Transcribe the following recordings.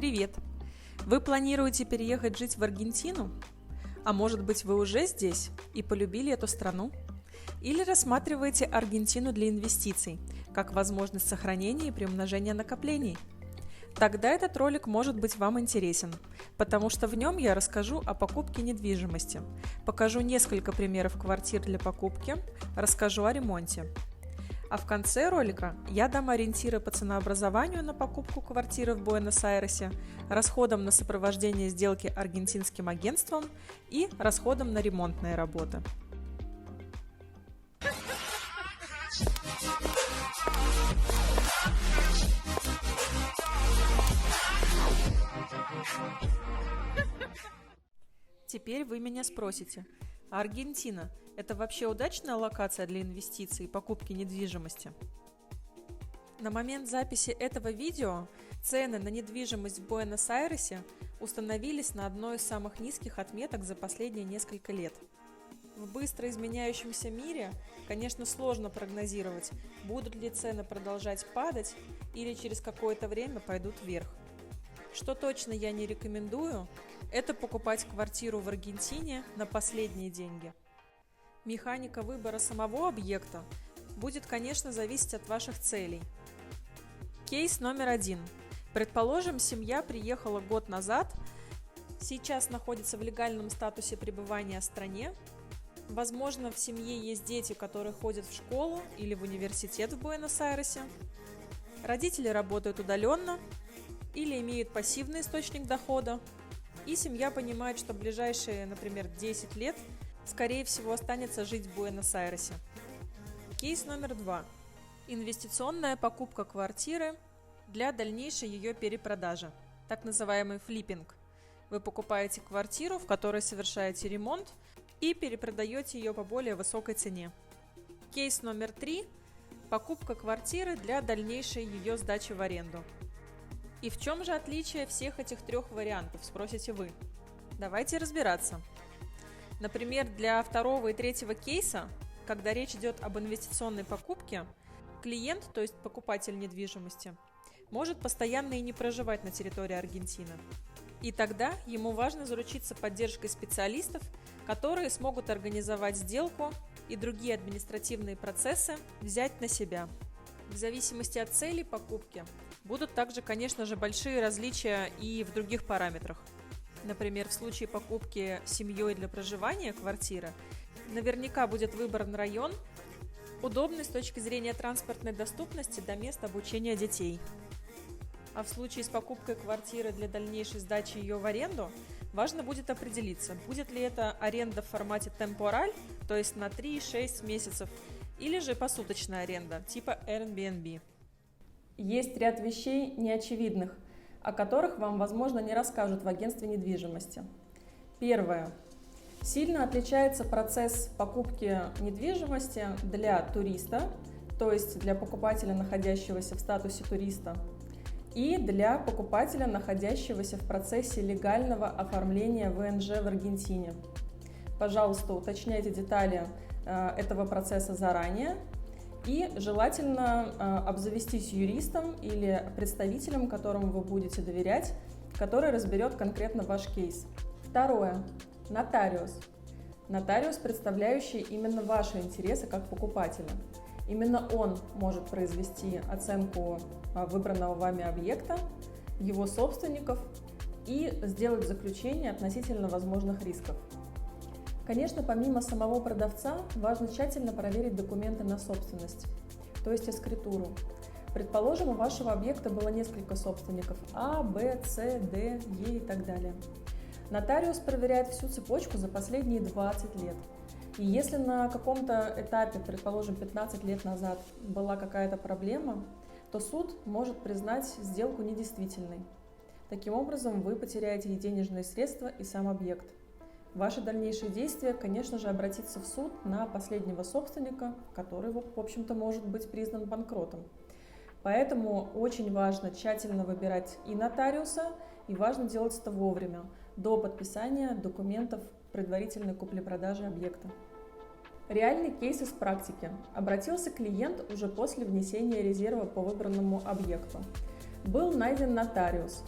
Привет! Вы планируете переехать жить в Аргентину? А может быть, вы уже здесь и полюбили эту страну? Или рассматриваете Аргентину для инвестиций, как возможность сохранения и приумножения накоплений? Тогда этот ролик может быть вам интересен, потому что в нем я расскажу о покупке недвижимости, покажу несколько примеров квартир для покупки, расскажу о ремонте. А в конце ролика я дам ориентиры по ценообразованию на покупку квартиры в Буэнос-Айресе, расходам на сопровождение сделки аргентинским агентством и расходам на ремонтные работы. Теперь вы меня спросите, а Аргентина – это вообще удачная локация для инвестиций и покупки недвижимости? На момент записи этого видео цены на недвижимость в Буэнос-Айресе установились на одной из самых низких отметок за последние несколько лет. В быстро изменяющемся мире, конечно, сложно прогнозировать, будут ли цены продолжать падать или через какое-то время пойдут вверх. Что точно я не рекомендую, это покупать квартиру в Аргентине на последние деньги. Механика выбора самого объекта будет, конечно, зависеть от ваших целей. Кейс номер 1. Предположим, семья приехала год назад, сейчас находится в легальном статусе пребывания в стране. Возможно, в семье есть дети, которые ходят в школу или в университет в Буэнос-Айресе. Родители работают удаленно или имеют пассивный источник дохода. И семья понимает, что в ближайшие, например, 10 лет, скорее всего, останется жить в Буэнос-Айресе. Кейс номер 2. Инвестиционная покупка квартиры для дальнейшей ее перепродажи, так называемый флиппинг. Вы покупаете квартиру, в которой совершаете ремонт и перепродаете ее по более высокой цене. Кейс номер 3. Покупка квартиры для дальнейшей ее сдачи в аренду. И в чем же отличие всех этих трех вариантов, спросите вы? Давайте разбираться. Например, для второго и третьего кейса, когда речь идет об инвестиционной покупке, клиент, то есть покупатель недвижимости, может постоянно и не проживать на территории Аргентины. И тогда ему важно заручиться поддержкой специалистов, которые смогут организовать сделку и другие административные процессы взять на себя. В зависимости от целей покупки будут также, конечно же, большие различия и в других параметрах. Например, в случае покупки семьей для проживания квартиры наверняка будет выбран район, удобный с точки зрения транспортной доступности до мест обучения детей. А в случае с покупкой квартиры для дальнейшей сдачи ее в аренду, важно будет определиться, будет ли это аренда в формате темпораль, то есть на 3-6 месяцев, или же посуточная аренда, типа Airbnb. Есть ряд вещей неочевидных, о которых вам, возможно, не расскажут в агентстве недвижимости. Первое. Сильно отличается процесс покупки недвижимости для туриста, то есть для покупателя, находящегося в статусе туриста, и для покупателя, находящегося в процессе легального оформления ВНЖ в Аргентине. Пожалуйста, уточняйте детали этого процесса заранее и желательно обзавестись юристом или представителем, которому вы будете доверять, который разберет конкретно ваш кейс. Второе. Нотариус. Нотариус, представляющий именно ваши интересы как покупателя. Именно он может произвести оценку выбранного вами объекта, его собственников и сделать заключение относительно возможных рисков. Конечно, помимо самого продавца, важно тщательно проверить документы на собственность, то есть эскритуру. Предположим, у вашего объекта было несколько собственников А, Б, С, Д, Е и так далее. Нотариус проверяет всю цепочку за последние 20 лет. И если на каком-то этапе, предположим, 15 лет назад была какая-то проблема, то суд может признать сделку недействительной. Таким образом, вы потеряете и денежные средства, и сам объект. Ваши дальнейшие действия, конечно же, обратиться в суд на последнего собственника, который, в общем-то, может быть признан банкротом. Поэтому очень важно тщательно выбирать и нотариуса, и важно делать это вовремя, до подписания документов предварительной купли-продажи объекта. Реальный кейс из практики. Обратился клиент уже после внесения резерва по выбранному объекту. Был найден нотариус.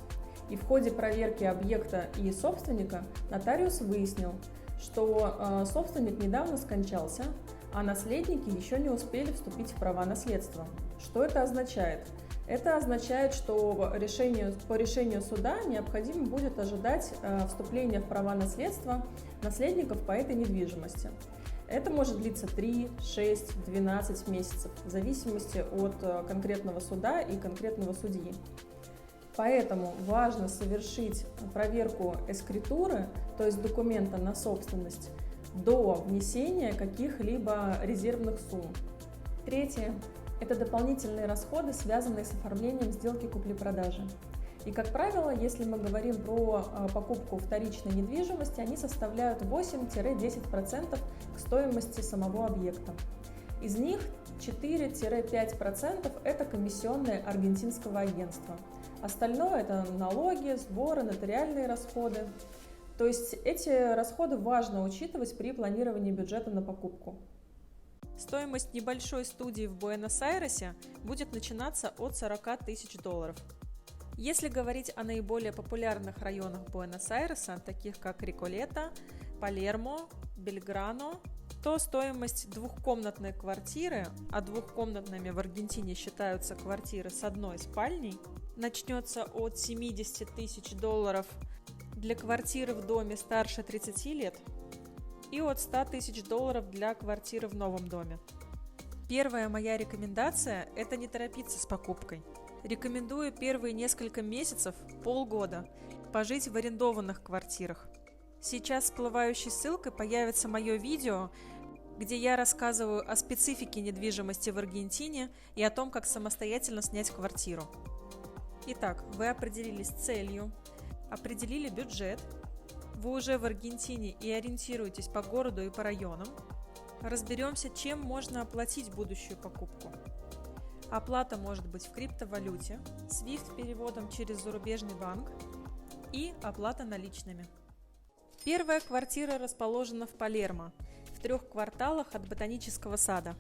И в ходе проверки объекта и собственника нотариус выяснил, что собственник недавно скончался, а наследники еще не успели вступить в права наследства. Что это означает? Это означает, что по решению суда необходимо будет ожидать вступления в права наследства наследников по этой недвижимости. Это может длиться 3, 6, 12 месяцев, в зависимости от конкретного суда и конкретного судьи. Поэтому важно совершить проверку эскритуры, то есть документа на собственность, до внесения каких-либо резервных сумм. Третье – это дополнительные расходы, связанные с оформлением сделки купли-продажи. И, как правило, если мы говорим про покупку вторичной недвижимости, они составляют 8-10% к стоимости самого объекта. Из них 4-5% – это комиссионные аргентинского агентства. Остальное – это налоги, сборы, нотариальные расходы. То есть эти расходы важно учитывать при планировании бюджета на покупку. Стоимость небольшой студии в Буэнос-Айресе будет начинаться от $40 тысяч. Если говорить о наиболее популярных районах Буэнос-Айреса, таких как Реколета, Палермо, Бельграно, то стоимость двухкомнатной квартиры, а двухкомнатными в Аргентине считаются квартиры с одной спальней, начнется от $70 тысяч для квартиры в доме старше 30 лет и от $100 тысяч для квартиры в новом доме. Первая моя рекомендация – это не торопиться с покупкой. Рекомендую первые несколько месяцев, полгода, пожить в арендованных квартирах. Сейчас всплывающей ссылкой появится мое видео, где я рассказываю о специфике недвижимости в Аргентине и о том, как самостоятельно снять квартиру. Итак, вы определились с целью, определили бюджет, вы уже в Аргентине и ориентируетесь по городу и по районам. Разберемся, чем можно оплатить будущую покупку. Оплата может быть в криптовалюте, SWIFT-переводом через зарубежный банк и оплата наличными. Первая квартира расположена в Палермо, в 3 кварталах от Ботанического сада.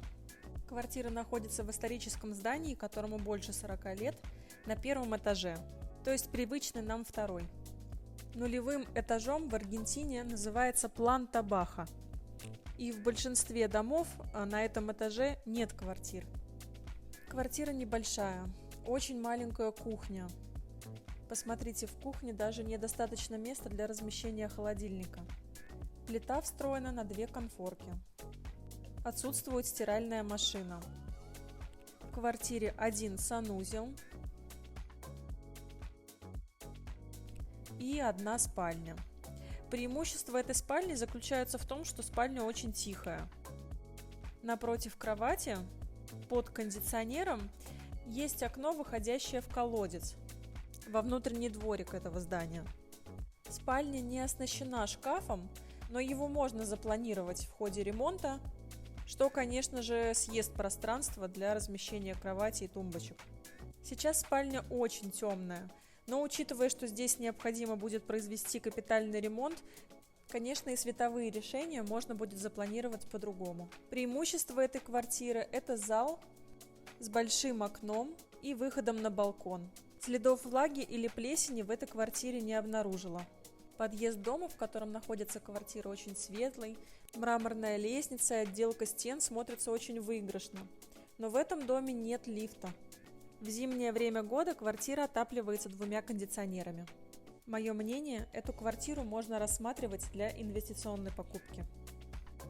Квартира находится в историческом здании, которому больше 40 лет, на 1-м этаже, то есть привычный нам 2-й. Нулевым этажом в Аргентине называется планта баха, и в большинстве домов на этом этаже нет квартир. Квартира небольшая, очень маленькая кухня. Посмотрите, в кухне даже недостаточно места для размещения холодильника. Плита встроена на 2 конфорки. Отсутствует стиральная машина. В квартире 1 санузел и 1 спальня. Преимущество этой спальни заключается в том, что спальня очень тихая. Напротив кровати, под кондиционером, есть окно, выходящее в колодец, во внутренний дворик этого здания. Спальня не оснащена шкафом, но его можно запланировать в ходе ремонта, что, конечно же, съест пространство для размещения кровати и тумбочек. Сейчас спальня очень темная, но учитывая, что здесь необходимо будет произвести капитальный ремонт, конечно, и световые решения можно будет запланировать по-другому. Преимущество этой квартиры – это зал с большим окном и выходом на балкон. Следов влаги или плесени в этой квартире не обнаружила. Подъезд дома, в котором находится квартира, очень светлый. Мраморная лестница и отделка стен смотрятся очень выигрышно. Но в этом доме нет лифта. В зимнее время года квартира отапливается 2 кондиционерами. Мое мнение, эту квартиру можно рассматривать для инвестиционной покупки.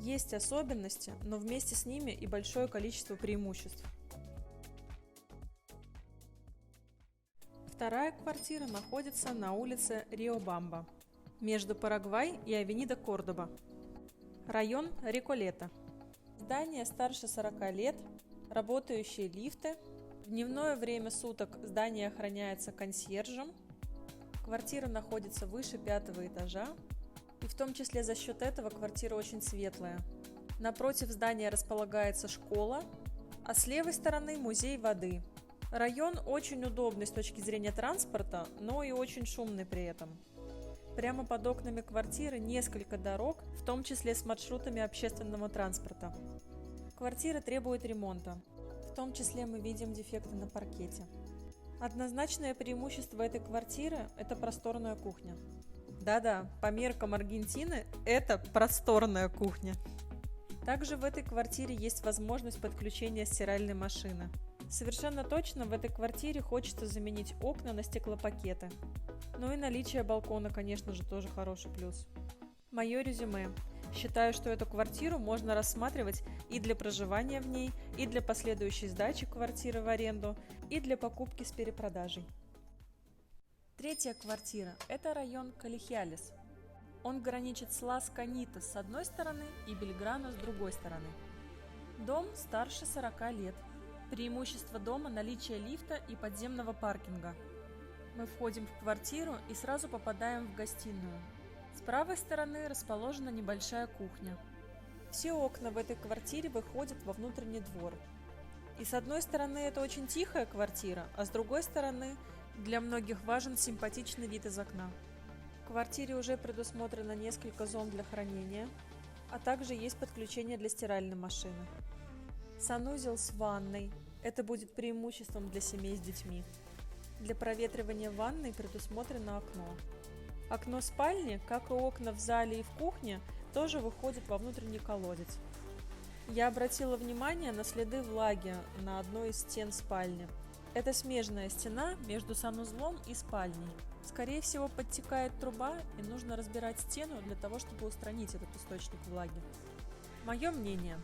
Есть особенности, но вместе с ними и большое количество преимуществ. Вторая квартира находится на улице Риобамба, между Парагвай и Авенида Кордоба. Район Реколета. Здание старше 40 лет, работающие лифты. В дневное время суток здание охраняется консьержем. Квартира находится выше 5-го этажа, и в том числе за счет этого квартира очень светлая. Напротив здания располагается школа, а с левой стороны музей воды. Район очень удобный с точки зрения транспорта, но и очень шумный при этом. Прямо под окнами квартиры несколько дорог, в том числе с маршрутами общественного транспорта. Квартира требует ремонта. В том числе мы видим дефекты на паркете. Однозначное преимущество этой квартиры – это просторная кухня. Да-да, по меркам Аргентины это просторная кухня. Также в этой квартире есть возможность подключения стиральной машины. Совершенно точно в этой квартире хочется заменить окна на стеклопакеты. Ну и наличие балкона, конечно же, тоже хороший плюс. Мое резюме. Считаю, что эту квартиру можно рассматривать и для проживания в ней, и для последующей сдачи квартиры в аренду, и для покупки с перепродажей. Третья квартира – это район Колихиалес. Он граничит с Лас-Канитас с одной стороны и Бельграно с другой стороны. Дом старше 40 лет. Преимущество дома – наличие лифта и подземного паркинга. Мы входим в квартиру и сразу попадаем в гостиную. С правой стороны расположена небольшая кухня. Все окна в этой квартире выходят во внутренний двор. И с одной стороны это очень тихая квартира, а с другой стороны для многих важен симпатичный вид из окна. В квартире уже предусмотрено несколько зон для хранения, а также есть подключение для стиральной машины. Санузел с ванной – это будет преимуществом для семей с детьми. Для проветривания ванной предусмотрено окно. Окно спальни, как и окна в зале и в кухне, тоже выходит во внутренний колодец. Я обратила внимание на следы влаги на одной из стен спальни. Это смежная стена между санузлом и спальней. Скорее всего, подтекает труба, и нужно разбирать стену для того, чтобы устранить этот источник влаги. Мое мнение.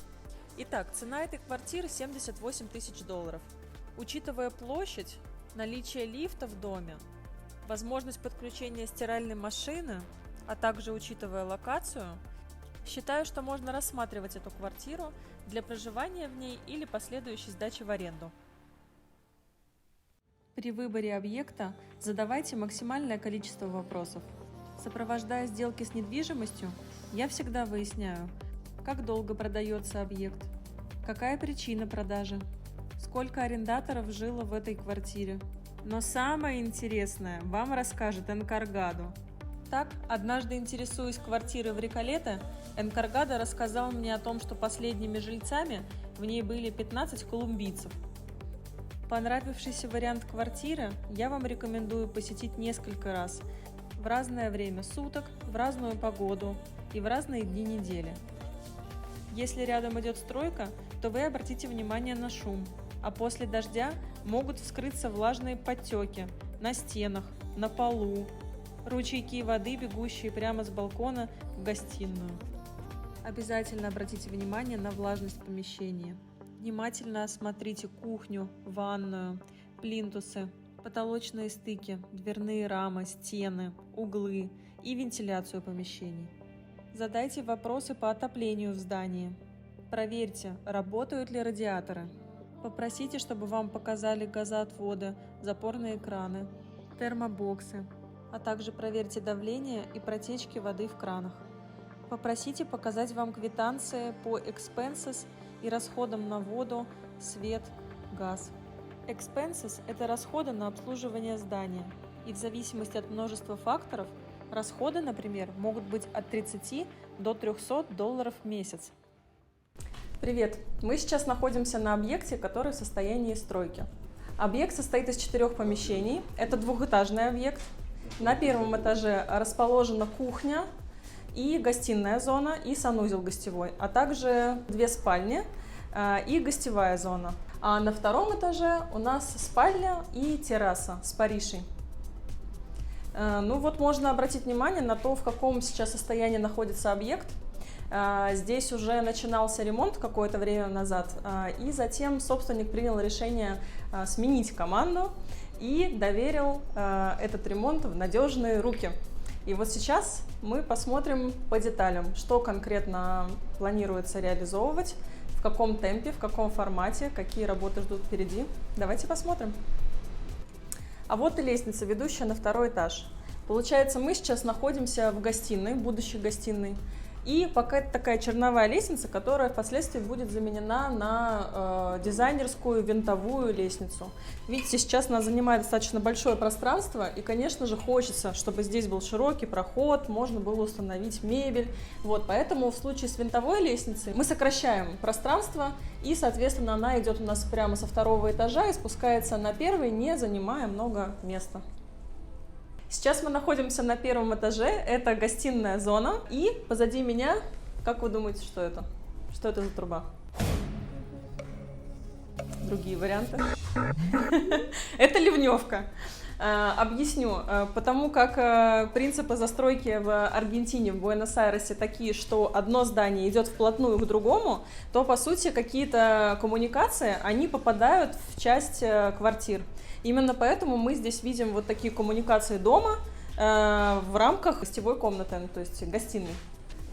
Итак, цена этой квартиры $78 000. Учитывая площадь, наличие лифта в доме, возможность подключения стиральной машины, а также учитывая локацию, считаю, что можно рассматривать эту квартиру для проживания в ней или последующей сдачи в аренду. При выборе объекта задавайте максимальное количество вопросов. Сопровождая сделки с недвижимостью, я всегда выясняю, как долго продается объект, какая причина продажи, сколько арендаторов жило в этой квартире. Но самое интересное вам расскажет Энкаргадо. Так, однажды интересуясь квартирой в Реколете, Энкаргадо рассказал мне о том, что последними жильцами в ней были 15 колумбийцев. Понравившийся вариант квартиры я вам рекомендую посетить несколько раз, в разное время суток, в разную погоду и в разные дни недели. Если рядом идет стройка, то вы обратите внимание на шум, а после дождя могут вскрыться влажные подтеки на стенах, на полу, ручейки воды, бегущие прямо с балкона в гостиную. Обязательно обратите внимание на влажность помещения. Внимательно осмотрите кухню, ванную, плинтусы, потолочные стыки, дверные рамы, стены, углы и вентиляцию помещений. Задайте вопросы по отоплению в здании. Проверьте, работают ли радиаторы. Попросите, чтобы вам показали газоотводы, запорные краны, термобоксы, а также проверьте давление и протечки воды в кранах. Попросите показать вам квитанции по expenses и расходам на воду, свет, газ. Expenses – это расходы на обслуживание здания, и в зависимости от множества факторов расходы, например, могут быть от $30 до $300 в месяц. Привет! Мы сейчас находимся на объекте, который в состоянии стройки. Объект состоит из 4 помещений. Это двухэтажный объект. На первом этаже расположена кухня и гостиная зона, и санузел гостевой, а также 2 спальни и гостевая зона. А на втором этаже у нас спальня и терраса с паришей. Ну вот можно обратить внимание на то, в каком сейчас состоянии находится объект. Здесь уже начинался ремонт какое-то время назад, и затем собственник принял решение сменить команду и доверил этот ремонт в надежные руки. И вот сейчас мы посмотрим по деталям, что конкретно планируется реализовывать, в каком темпе, в каком формате, какие работы ждут впереди. Давайте посмотрим. А вот и лестница, ведущая на 2-й этаж. Получается, мы сейчас находимся в гостиной, будущей гостиной. И пока это такая черновая лестница, которая впоследствии будет заменена на дизайнерскую винтовую лестницу. Видите, сейчас она занимает достаточно большое пространство, и, конечно же, хочется, чтобы здесь был широкий проход, можно было установить мебель. Вот, поэтому в случае с винтовой лестницей мы сокращаем пространство, и, соответственно, она идет у нас прямо со второго этажа и спускается на первый, не занимая много места. Сейчас мы находимся на первом этаже, это гостиная зона, и позади меня, как вы думаете, что это? Что это за труба? Другие варианты? Это ливневка. Объясню. Потому как принципы застройки в Аргентине, в Буэнос-Айресе такие, что одно здание идет вплотную к другому, то, по сути, какие-то коммуникации, они попадают в часть квартир. Именно поэтому мы здесь видим вот такие коммуникации дома в рамках гостевой комнаты, то есть гостиной.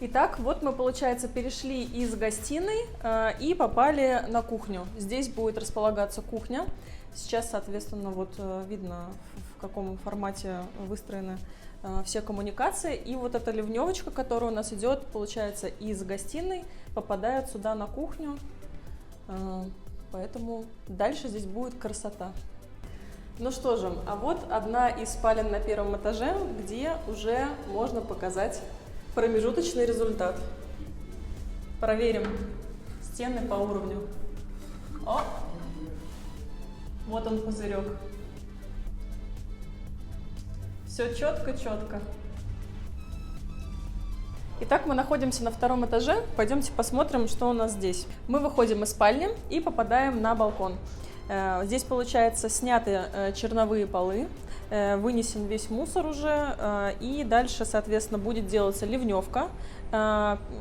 Итак, вот мы, получается, перешли из гостиной и попали на кухню. Здесь будет располагаться кухня. Сейчас, соответственно, вот видно, в каком формате выстроены все коммуникации. И вот эта ливневочка, которая у нас идет, получается, из гостиной, попадает сюда на кухню. Поэтому дальше здесь будет красота. Ну что же, а вот одна из спален на первом этаже, где уже можно показать промежуточный результат. Проверим стены по уровню. О! Вот он, пузырек. Все четко-четко. Итак, мы находимся на втором этаже. Пойдемте посмотрим, что у нас здесь. Мы выходим из спальни и попадаем на балкон. Здесь, получается, сняты черновые полы, вынесен весь мусор уже, и дальше, соответственно, будет делаться ливневка.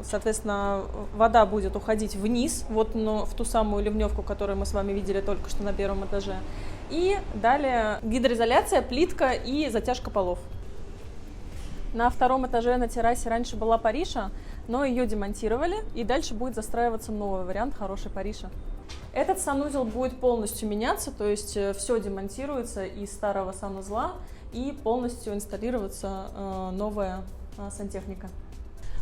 Соответственно, вода будет уходить вниз, вот в ту самую ливневку, которую мы с вами видели только что на первом этаже. И далее гидроизоляция, плитка и затяжка полов. На втором этаже на террасе раньше была париша, но ее демонтировали, и дальше будет застраиваться новый вариант хорошей париши. Этот санузел будет полностью меняться, то есть все демонтируется из старого санузла и полностью инсталлироваться новая сантехника.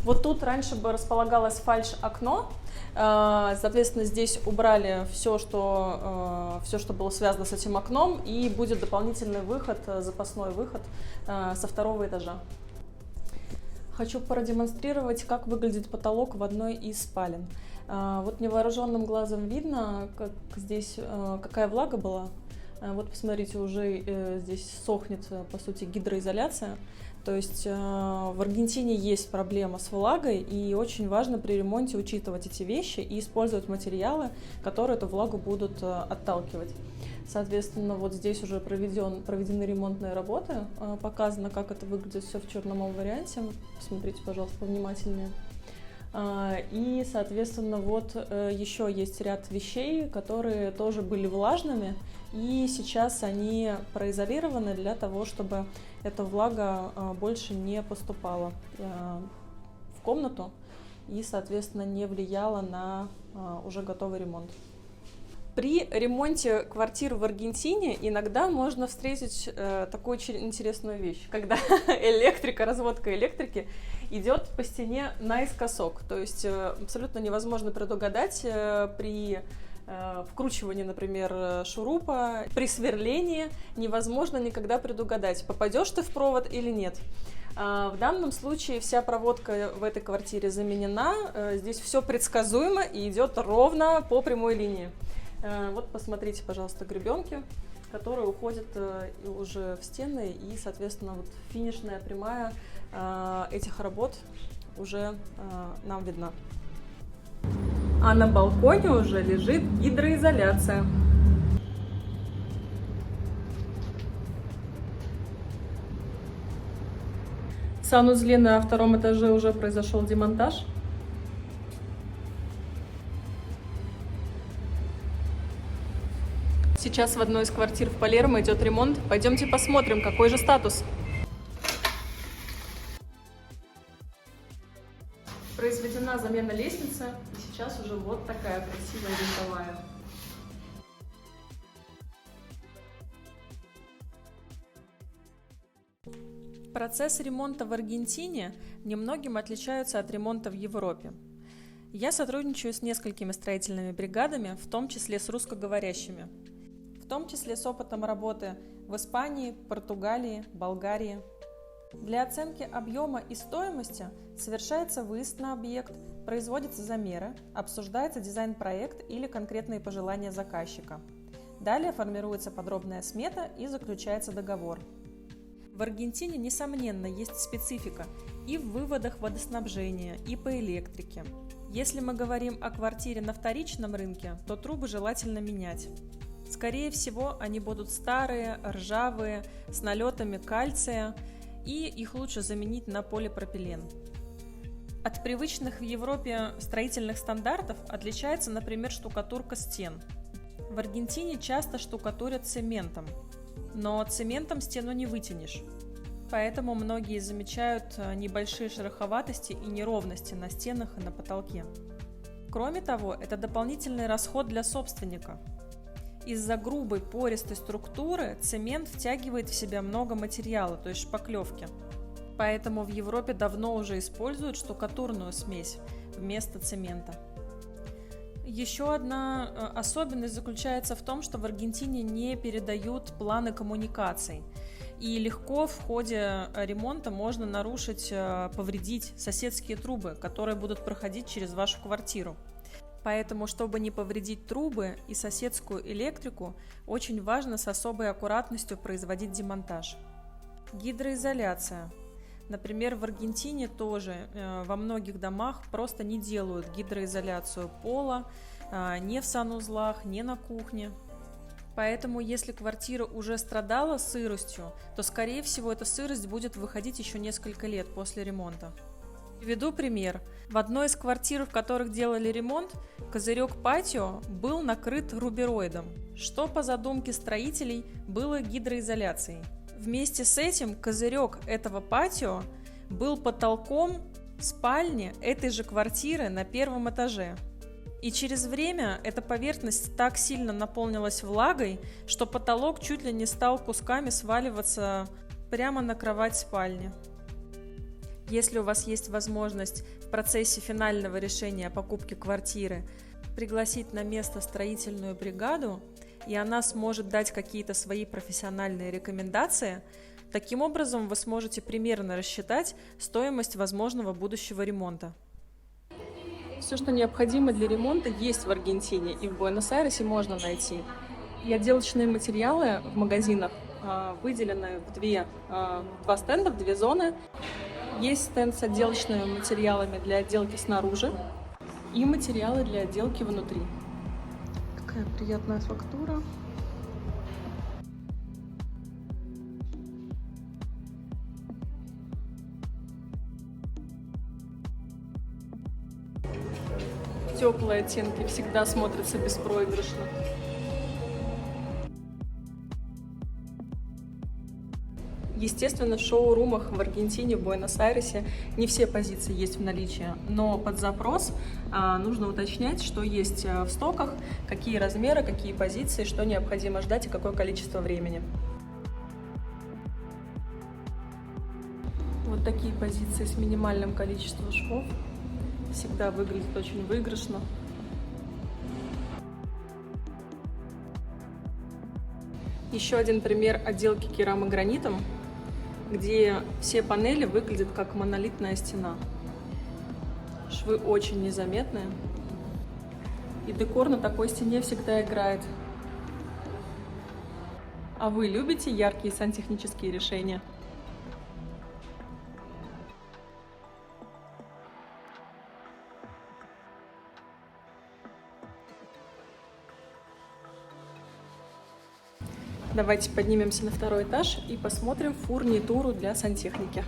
Вот тут раньше бы располагалось фальш-окно, соответственно, здесь убрали все, что было связано с этим окном, и будет дополнительный выход, запасной выход со второго этажа. Хочу продемонстрировать, как выглядит потолок в одной из спален. Вот невооруженным глазом видно, как здесь, какая влага была. Вот посмотрите, уже здесь сохнет, по сути, гидроизоляция. То есть в Аргентине есть проблема с влагой, и очень важно при ремонте учитывать эти вещи и использовать материалы, которые эту влагу будут отталкивать. Соответственно, вот здесь уже проведены ремонтные работы, показано, как это выглядит все в черном варианте. Посмотрите, пожалуйста, повнимательнее. И, соответственно, вот еще есть ряд вещей, которые тоже были влажными, и сейчас они произолированы для того, чтобы эта влага больше не поступала в комнату и, соответственно, не влияла на уже готовый ремонт. При ремонте квартир в Аргентине иногда можно встретить такую очень интересную вещь, когда разводка электрики идет по стене наискосок. То есть абсолютно невозможно предугадать при вкручивании, например, шурупа, при сверлении невозможно никогда предугадать, попадешь ты в провод или нет. В данном случае вся проводка в этой квартире заменена, здесь все предсказуемо и идет ровно по прямой линии. Вот посмотрите, пожалуйста, гребенки, которые уходят уже в стены, и, соответственно, вот финишная прямая этих работ уже нам видна. А на балконе уже лежит гидроизоляция. В санузле на втором этаже уже произошел демонтаж. Сейчас в одной из квартир в Палермо идет ремонт. Пойдемте посмотрим, какой же статус. Произведена замена лестницы, и сейчас уже вот такая красивая винтовая. Процесс ремонта в Аргентине немногим отличается от ремонта в Европе. Я сотрудничаю с несколькими строительными бригадами, в том числе с русскоговорящими, в том числе с опытом работы в Испании, Португалии, Болгарии. Для оценки объема и стоимости совершается выезд на объект, производятся замеры, обсуждается дизайн-проект или конкретные пожелания заказчика. Далее формируется подробная смета и заключается договор. В Аргентине, несомненно, есть специфика и в выводах водоснабжения, и по электрике. Если мы говорим о квартире на вторичном рынке, то трубы желательно менять. Скорее всего, они будут старые, ржавые, с налетами кальция, и их лучше заменить на полипропилен. От привычных в Европе строительных стандартов отличается, например, штукатурка стен. В Аргентине часто штукатурят цементом, но цементом стену не вытянешь. Поэтому многие замечают небольшие шероховатости и неровности на стенах и на потолке. Кроме того, это дополнительный расход для собственника. Из-за грубой пористой структуры цемент втягивает в себя много материала, то есть шпаклевки. Поэтому в Европе давно уже используют штукатурную смесь вместо цемента. Еще одна особенность заключается в том, что в Аргентине не передают планы коммуникаций. И легко в ходе ремонта можно нарушить, повредить соседские трубы, которые будут проходить через вашу квартиру. Поэтому, чтобы не повредить трубы и соседскую электрику, очень важно с особой аккуратностью производить демонтаж. Гидроизоляция. Например, в Аргентине тоже во многих домах просто не делают гидроизоляцию пола, ни в санузлах, ни на кухне. Поэтому, если квартира уже страдала сыростью, то, скорее всего, эта сырость будет выходить еще несколько лет после ремонта. Приведу пример. В одной из квартир, в которых делали ремонт, козырек патио был накрыт рубероидом, что по задумке строителей было гидроизоляцией. Вместе с этим козырек этого патио был потолком спальни этой же квартиры на первом этаже. И через время эта поверхность так сильно наполнилась влагой, что потолок чуть ли не стал кусками сваливаться прямо на кровать спальни. Если у вас есть возможность в процессе финального решения о покупке квартиры пригласить на место строительную бригаду, и она сможет дать какие-то свои профессиональные рекомендации, таким образом вы сможете примерно рассчитать стоимость возможного будущего ремонта. Все, что необходимо для ремонта, есть в Аргентине, и в Буэнос-Айресе можно найти. И отделочные материалы в магазинах выделены в два стенда, в две зоны. Есть стенд с отделочными материалами для отделки снаружи и материалы для отделки внутри. Такая приятная фактура. Теплые оттенки всегда смотрятся беспроигрышно. Естественно, в шоурумах в Аргентине, в Буэнос-Айресе не все позиции есть в наличии, но под запрос нужно уточнять, что есть в стоках, какие размеры, какие позиции, что необходимо ждать и какое количество времени. Вот такие позиции с минимальным количеством швов всегда выглядят очень выигрышно. Еще один пример отделки керамогранитом, где все панели выглядят как монолитная стена. Швы очень незаметные, и декор на такой стене всегда играет. А вы любите яркие сантехнические решения? Давайте поднимемся на второй этаж и посмотрим фурнитуру для сантехники.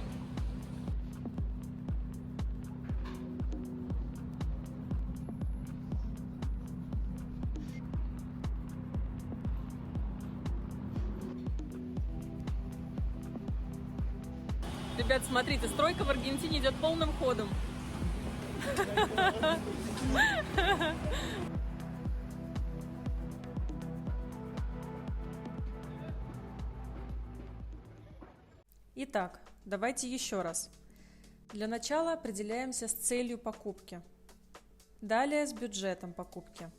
Ребят, смотрите, стройка в Аргентине идет полным ходом. Итак, давайте еще раз. Для начала определяемся с целью покупки. Далее с бюджетом покупки.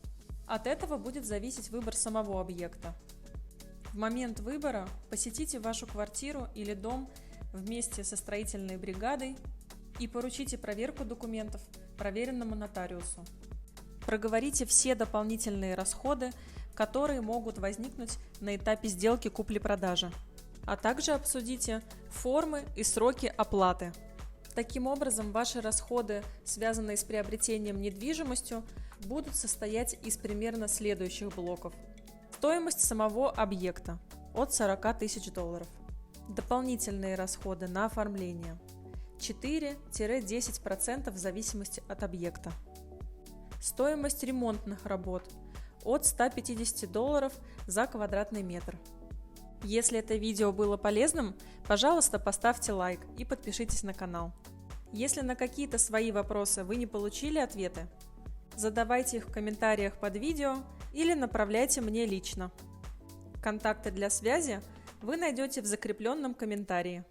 От этого будет зависеть выбор самого объекта. В момент выбора посетите вашу квартиру или дом вместе со строительной бригадой и поручите проверку документов проверенному нотариусу. Проговорите все дополнительные расходы, которые могут возникнуть на этапе сделки купли-продажи, а также обсудите формы и сроки оплаты. Таким образом, ваши расходы, связанные с приобретением недвижимостью, будут состоять из примерно следующих блоков. Стоимость самого объекта от 40 тысяч долларов. Дополнительные расходы на оформление 4-10% в зависимости от объекта. Стоимость ремонтных работ от 150 долларов за квадратный метр. Если это видео было полезным, пожалуйста, поставьте лайк и подпишитесь на канал. Если на какие-то свои вопросы вы не получили ответы, задавайте их в комментариях под видео или направляйте мне лично. Контакты для связи вы найдете в закрепленном комментарии.